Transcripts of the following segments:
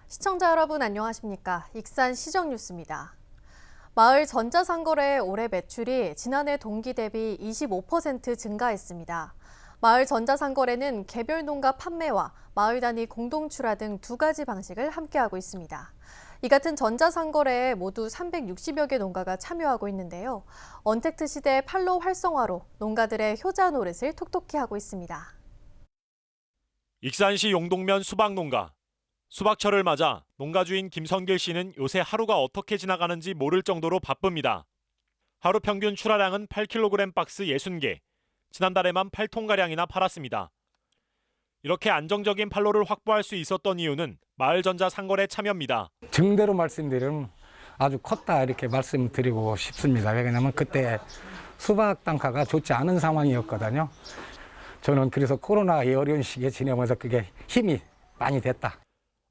시청자 여러분 안녕하십니까? 익산 시정뉴스입니다. 마을 전자상거래 올해 매출이 지난해 동기 대비 25% 증가했습니다. 마을 전자상거래는 개별 농가 판매와 마을 단위 공동출하 등 두 가지 방식을 함께하고 있습니다. 이 같은 전자상거래에 모두 360여 개 농가가 참여하고 있는데요. 언택트 시대의 판로 활성화로 농가들의 효자 노릇을 톡톡히 하고 있습니다. 익산시 용동면 수박농가. 수박철을 맞아 농가주인 김성길 씨는 요새 하루가 어떻게 지나가는지 모를 정도로 바쁩니다. 하루 평균 출하량은 8kg 박스 60개, 지난달에만 8톤가량이나 팔았습니다. 이렇게 안정적인 판로를 확보할 수 있었던 이유는 마을전자 상거래 참여입니다. 정대로 말씀드리면 아주 컸다 이렇게 말씀드리고 싶습니다. 왜냐하면 그때 수박 단가가 좋지 않은 상황이었거든요. 저는 그래서 코로나의 어려운 시기에 지내면서 그게 힘이 많이 됐다.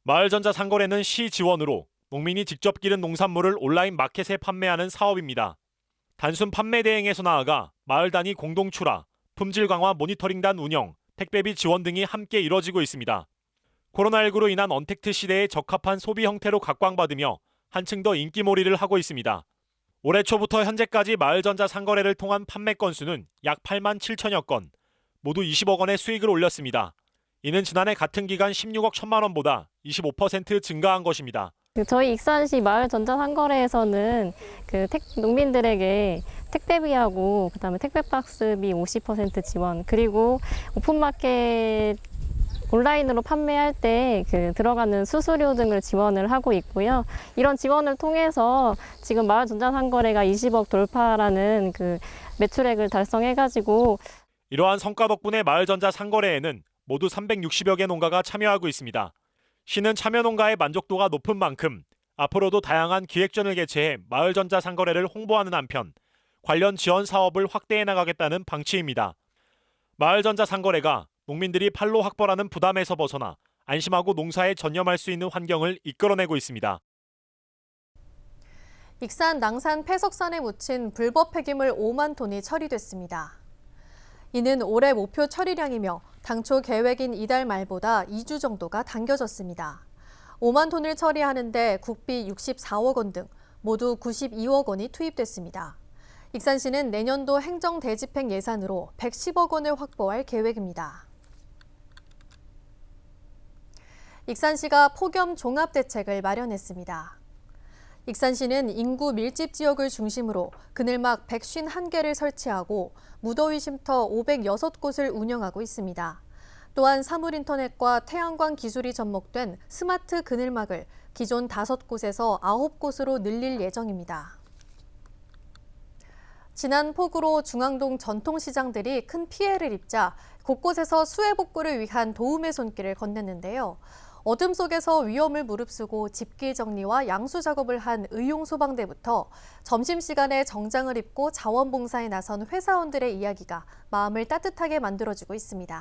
마을전자 상거래는 시 지원으로 농민이 직접 기른 농산물을 온라인 마켓에 판매하는 사업입니다. 단순 판매 대행에서 나아가 마을 단위 공동 출하, 품질 강화 모니터링단 운영, 택배비 지원 등이 함께 이뤄지고 있습니다. 코로나19로 인한 언택트 시대에 적합한 소비 형태로 각광받으며 한층 더 인기몰이를 하고 있습니다. 올해 초부터 현재까지 마을전자 상거래를 통한 판매 건수는 약 8만 7천여 건, 모두 20억 원의 수익을 올렸습니다. 이는 지난해 같은 기간 16억 1천만 원보다 25% 증가한 것입니다. 저희 익산시 마을 전자상거래에서는 농민들에게 택배비하고 그다음에 택배 박스비 50% 지원, 그리고 오픈마켓 온라인으로 판매할 때 들어가는 수수료 등을 지원을 하고 있고요. 이런 지원을 통해서 지금 마을 전자상거래가 20억 돌파라는 매출액을 달성해가지고 이러한 성과 덕분에 마을전자 상거래에는 모두 360여 개 농가가 참여하고 있습니다. 시는 참여 농가의 만족도가 높은 만큼 앞으로도 다양한 기획전을 개최해 마을전자 상거래를 홍보하는 한편 관련 지원 사업을 확대해 나가겠다는 방침입니다. 마을전자 상거래가 농민들이 판로 확보라는 부담에서 벗어나 안심하고 농사에 전념할 수 있는 환경을 이끌어내고 있습니다. 익산 낭산 폐석산에 묻힌 불법 폐기물 5만 톤이 처리됐습니다. 이는 올해 목표 처리량이며 당초 계획인 이달 말보다 2주 정도가 당겨졌습니다. 5만 톤을 처리하는데 국비 64억 원 등 모두 92억 원이 투입됐습니다. 익산시는 내년도 행정대집행 예산으로 110억 원을 확보할 계획입니다. 익산시가 폭염 종합대책을 마련했습니다. 익산시는 인구 밀집 지역을 중심으로 그늘막 151개를 설치하고 무더위 쉼터 506곳을 운영하고 있습니다. 또한 사물인터넷과 태양광 기술이 접목된 스마트 그늘막을 기존 5곳에서 9곳으로 늘릴 예정입니다. 지난 폭우로 중앙동 전통시장들이 큰 피해를 입자 곳곳에서 수해 복구를 위한 도움의 손길을 건넸는데요. 어둠 속에서 위험을 무릅쓰고 집기 정리와 양수 작업을 한 의용소방대부터 점심시간에 정장을 입고 자원봉사에 나선 회사원들의 이야기가 마음을 따뜻하게 만들어주고 있습니다.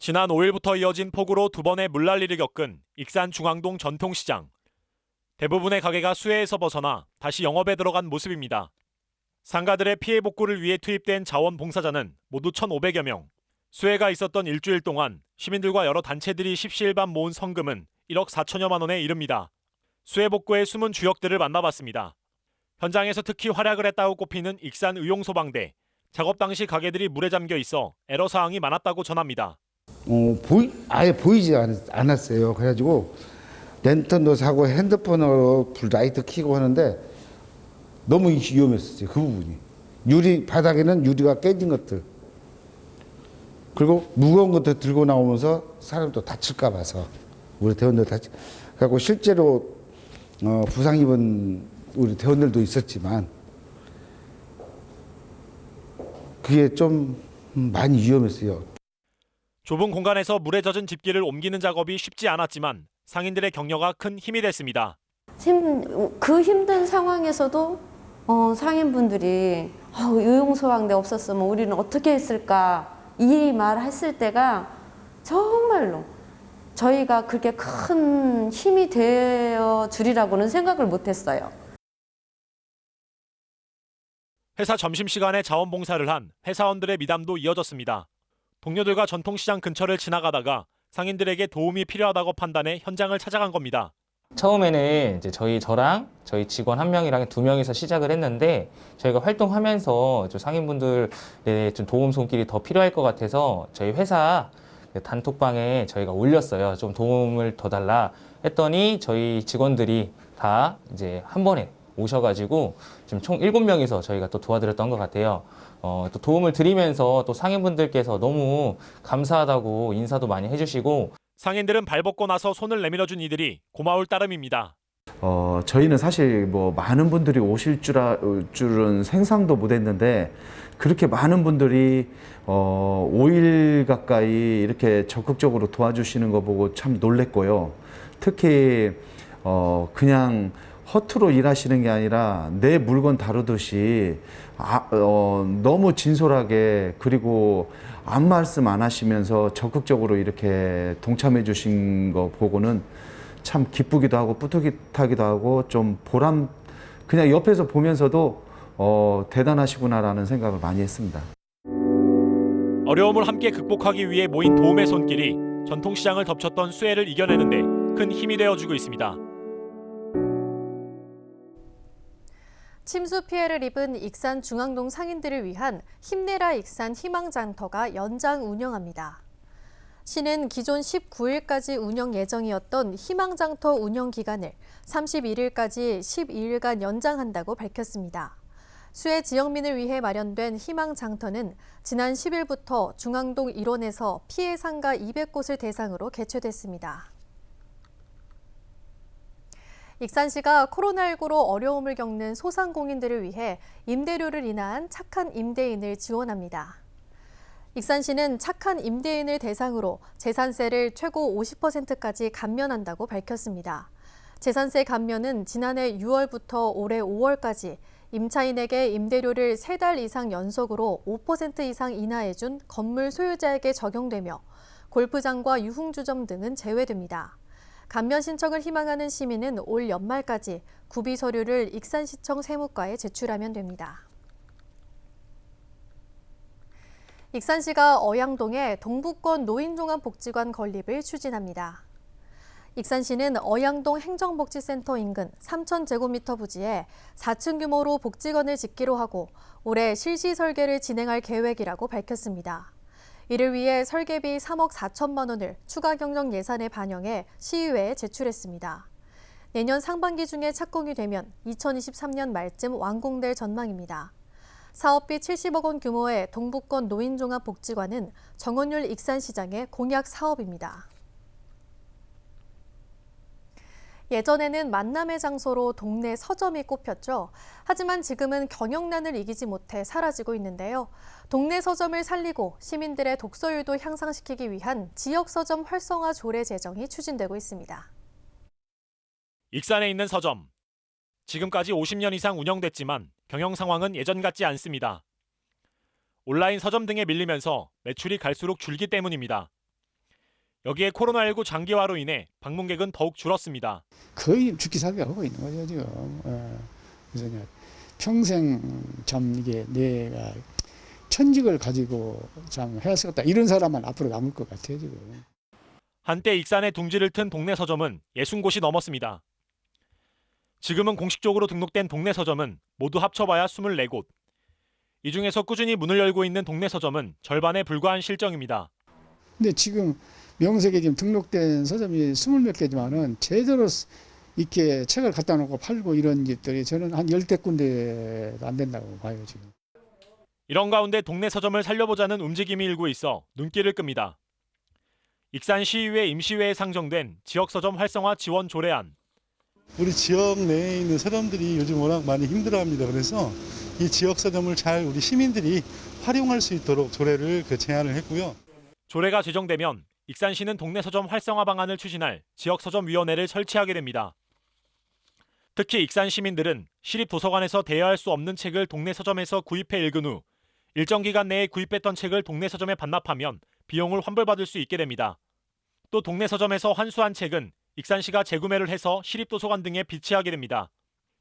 지난 5일부터 이어진 폭우로 두 번의 물난리를 겪은 익산 중앙동 전통시장. 대부분의 가게가 수해에서 벗어나 다시 영업에 들어간 모습입니다. 상가들의 피해 복구를 위해 투입된 자원봉사자는 모두 1,500여 명. 수해가 있었던 일주일 동안 시민들과 여러 단체들이 십시일반 모은 성금은 1억 4천여만 원에 이릅니다. 수해 복구의 숨은 주역들을 만나봤습니다. 현장에서 특히 활약을 했다고 꼽히는 익산 의용소방대. 작업 당시 가게들이 물에 잠겨 있어 애로사항이 많았다고 전합니다. 아예 보이지 않았어요. 그래가지고 랜턴도 사고 핸드폰으로 불 라이트 켜고 하는데 너무 위험했었어요. 그 부분이. 바닥에는 유리가 깨진 것들. 그리고 무거운 것도 들고 나오면서 사람도 다칠까 봐서 우리 대원들 그래갖고 실제로 부상 입은 우리 대원들도 있었지만 그게 좀 많이 위험했어요. 좁은 공간에서 물에 젖은 집기를 옮기는 작업이 쉽지 않았지만 상인들의 격려가 큰 힘이 됐습니다. 그 힘든 상황에서도 상인분들이 의용소방대 없었으면 우리는 어떻게 했을까 이 말 했을 때가 정말로 저희가 그렇게 큰 힘이 되어 주리라고는 생각을 못했어요. 회사 점심시간에 자원봉사를 한 회사원들의 미담도 이어졌습니다. 동료들과 전통시장 근처를 지나가다가 상인들에게 도움이 필요하다고 판단해 현장을 찾아간 겁니다. 처음에는 이제 저랑 저희 직원 한 명이랑 두 명이서 시작을 했는데 저희가 활동하면서 좀 상인분들의 좀 도움 손길이 더 필요할 것 같아서 저희 회사 단톡방에 저희가 올렸어요. 좀 도움을 더 달라 했더니 저희 직원들이 다 이제 한 번에 오셔가지고 지금 총 7명이서 저희가 또 도와드렸던 것 같아요. 또 도움을 드리면서 또 상인분들께서 너무 감사하다고 인사도 많이 해주시고 상인들은 발벗고 나서 손을 내밀어준 이들이 고마울 따름입니다. 저희는 사실 뭐 많은 분들이 오실 줄은 생상도 못했는데 그렇게 많은 분들이 5일 가까이 이렇게 적극적으로 도와주시는 거 보고 참 놀랬고요. 특히 그냥 허투루 일하시는 게 아니라 내 물건 다루듯이 너무 진솔하게 그리고 아무 말씀 안 하시면서 적극적으로 이렇게 동참해 주신 거 보고는 참 기쁘기도 하고 뿌듯하기도 하고 좀 보람, 그냥 옆에서 보면서도 대단하시구나라는 생각을 많이 했습니다. 어려움을 함께 극복하기 위해 모인 도움의 손길이 전통시장을 덮쳤던 수해를 이겨내는데 큰 힘이 되어주고 있습니다. 침수 피해를 입은 익산 중앙동 상인들을 위한 힘내라 익산 희망장터가 연장 운영합니다. 시는 기존 19일까지 운영 예정이었던 희망장터 운영 기간을 31일까지 12일간 연장한다고 밝혔습니다. 수해 지역민을 위해 마련된 희망장터는 지난 10일부터 중앙동 일원에서 피해 상가 200곳을 대상으로 개최됐습니다. 익산시가 코로나19로 어려움을 겪는 소상공인들을 위해 임대료를 인하한 착한 임대인을 지원합니다. 익산시는 착한 임대인을 대상으로 재산세를 최고 50%까지 감면한다고 밝혔습니다. 재산세 감면은 지난해 6월부터 올해 5월까지 임차인에게 임대료를 3달 이상 연속으로 5% 이상 인하해준 건물 소유자에게 적용되며 골프장과 유흥주점 등은 제외됩니다. 감면 신청을 희망하는 시민은 올 연말까지 구비 서류를 익산시청 세무과에 제출하면 됩니다. 익산시가 어양동에 동북권 노인종합복지관 건립을 추진합니다. 익산시는 어양동 행정복지센터 인근 3,000제곱미터 부지에 4층 규모로 복지관을 짓기로 하고 올해 실시 설계를 진행할 계획이라고 밝혔습니다. 이를 위해 설계비 3억 4천만 원을 추가 경정 예산에 반영해 시의회에 제출했습니다. 내년 상반기 중에 착공이 되면 2023년 말쯤 완공될 전망입니다. 사업비 70억 원 규모의 동북권 노인종합복지관은 정원율 익산시장의 공약 사업입니다. 예전에는 만남의 장소로 동네 서점이 꼽혔죠. 하지만 지금은 경영난을 이기지 못해 사라지고 있는데요. 동네 서점을 살리고 시민들의 독서율도 향상시키기 위한 지역 서점 활성화 조례 제정이 추진되고 있습니다. 익산에 있는 서점. 지금까지 50년 이상 운영됐지만 경영 상황은 예전 같지 않습니다. 온라인 서점 등에 밀리면서 매출이 갈수록 줄기 때문입니다. 여기에 코로나19 장기화로 인해 방문객은 더욱 줄었습니다. 거의 죽기 살기 하고 있는 거죠 지금. 그래서 평생 참 이게 내가 천직을 가지고 참 해야 쓰겠다 이런 사람만 앞으로 남을 것 같아요 지금. 한때 익산에 둥지를 튼 동네 서점은 60곳이 넘었습니다. 지금은 공식적으로 등록된 동네 서점은 모두 합쳐봐야 24곳. 이 중에서 꾸준히 문을 열고 있는 동네 서점은 절반에 불과한 실정입니다. 근데 지금 명색에 지금 등록된 서점이 20몇 개지만은 제대로 이렇게 책을 갖다 놓고 팔고 이런 집들이 저는 한 10대 군데도 안 된다고 봐요 지금. 이런 가운데 동네 서점을 살려보자는 움직임이 일고 있어 눈길을 끕니다. 익산시의회 임시회에 상정된 지역서점 활성화 지원 조례안. 우리 지역 내에 있는 서점들이 요즘 워낙 많이 힘들어합니다. 그래서 이 지역 서점을 잘 우리 시민들이 활용할 수 있도록 조례를 제안을 했고요. 조례가 제정되면 익산시는 동네 서점 활성화 방안을 추진할 지역서점위원회를 설치하게 됩니다. 특히 익산 시민들은 시립도서관에서 대여할 수 없는 책을 동네 서점에서 구입해 읽은 후 일정 기간 내에 구입했던 책을 동네 서점에 반납하면 비용을 환불받을 수 있게 됩니다. 또 동네 서점에서 환수한 책은 익산시가 재구매를 해서 시립도서관 등에 비치하게 됩니다.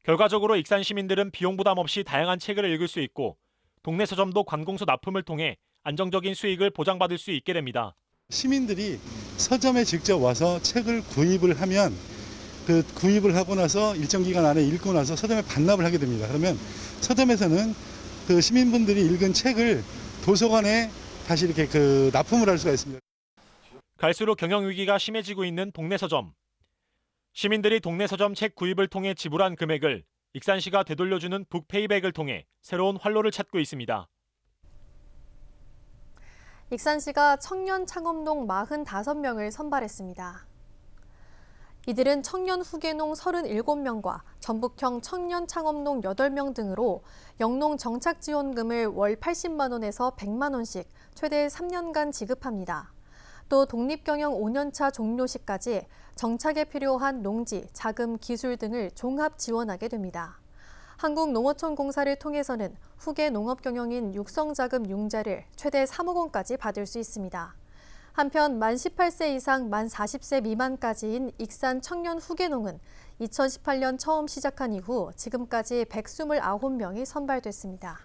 결과적으로 익산 시민들은 비용 부담 없이 다양한 책을 읽을 수 있고 동네 서점도 관공서 납품을 통해 안정적인 수익을 보장받을 수 있게 됩니다. 시민들이 서점에 직접 와서 책을 구입을 하면 그 구입을 하고 나서 일정 기간 안에 읽고 나서 서점에 반납을 하게 됩니다. 그러면 서점에서는 그 시민분들이 읽은 책을 도서관에 다시 이렇게 그 납품을 할 수가 있습니다. 갈수록 경영 위기가 심해지고 있는 동네 서점. 시민들이 동네 서점 책 구입을 통해 지불한 금액을 익산시가 되돌려주는 북페이백을 통해 새로운 활로를 찾고 있습니다. 익산시가 청년 창업농 45명을 선발했습니다. 이들은 청년 후계농 37명과 전북형 청년 창업농 8명 등으로 영농 정착 지원금을 월 80만 원에서 100만 원씩 최대 3년간 지급합니다. 또 독립경영 5년차 종료 시까지 정착에 필요한 농지, 자금, 기술 등을 종합 지원하게 됩니다. 한국농어촌공사를 통해서는 후계 농업경영인 육성자금 융자를 최대 3억 원까지 받을 수 있습니다. 한편 만 18세 이상 만 40세 미만까지인 익산 청년 후계농은 2018년 처음 시작한 이후 지금까지 129명이 선발됐습니다.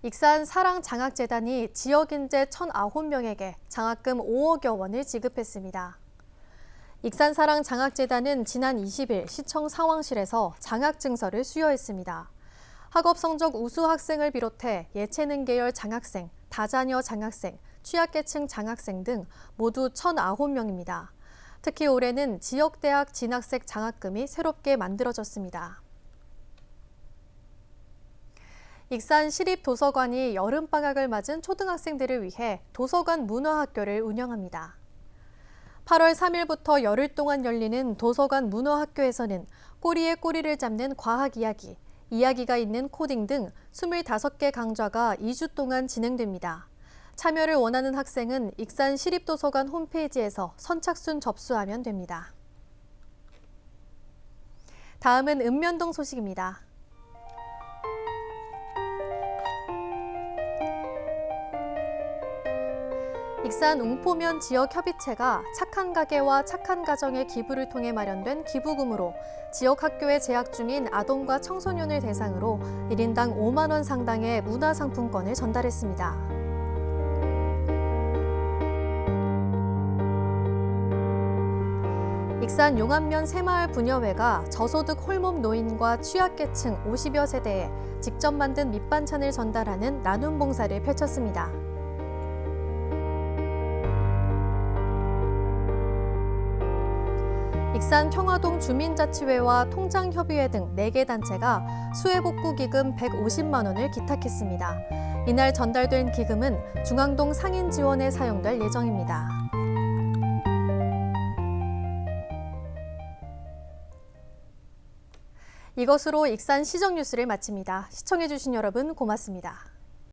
익산 사랑장학재단이 지역인재 1,009명에게 장학금 5억여 원을 지급했습니다. 익산 사랑장학재단은 지난 20일 시청 상황실에서 장학증서를 수여했습니다. 학업 성적 우수 학생을 비롯해 예체능 계열 장학생, 다자녀 장학생, 취약계층 장학생 등 모두 1,009명입니다. 특히 올해는 지역대학 진학생 장학금이 새롭게 만들어졌습니다. 익산 시립도서관이 여름방학을 맞은 초등학생들을 위해 도서관 문화학교를 운영합니다. 8월 3일부터 열흘 동안 열리는 도서관 문화학교에서는 꼬리에 꼬리를 잡는 과학 이야기, 이야기가 있는 코딩 등 25개 강좌가 2주 동안 진행됩니다. 참여를 원하는 학생은 익산 시립도서관 홈페이지에서 선착순 접수하면 됩니다. 다음은 읍면동 소식입니다. 익산 웅포면 지역협의체가 착한 가게와 착한 가정의 기부를 통해 마련된 기부금으로 지역 학교에 재학 중인 아동과 청소년을 대상으로 1인당 5만 원 상당의 문화상품권을 전달했습니다. 익산 용암면 새마을 부녀회가 저소득 홀몸 노인과 취약계층 50여 세대에 직접 만든 밑반찬을 전달하는 나눔 봉사를 펼쳤습니다. 익산 평화동 주민자치회와 통장협의회 등 4개 단체가 수해복구기금 150만 원을 기탁했습니다. 이날 전달된 기금은 중앙동 상인 지원에 사용될 예정입니다. 이것으로 익산 시정 뉴스를 마칩니다. 시청해주신 여러분 고맙습니다.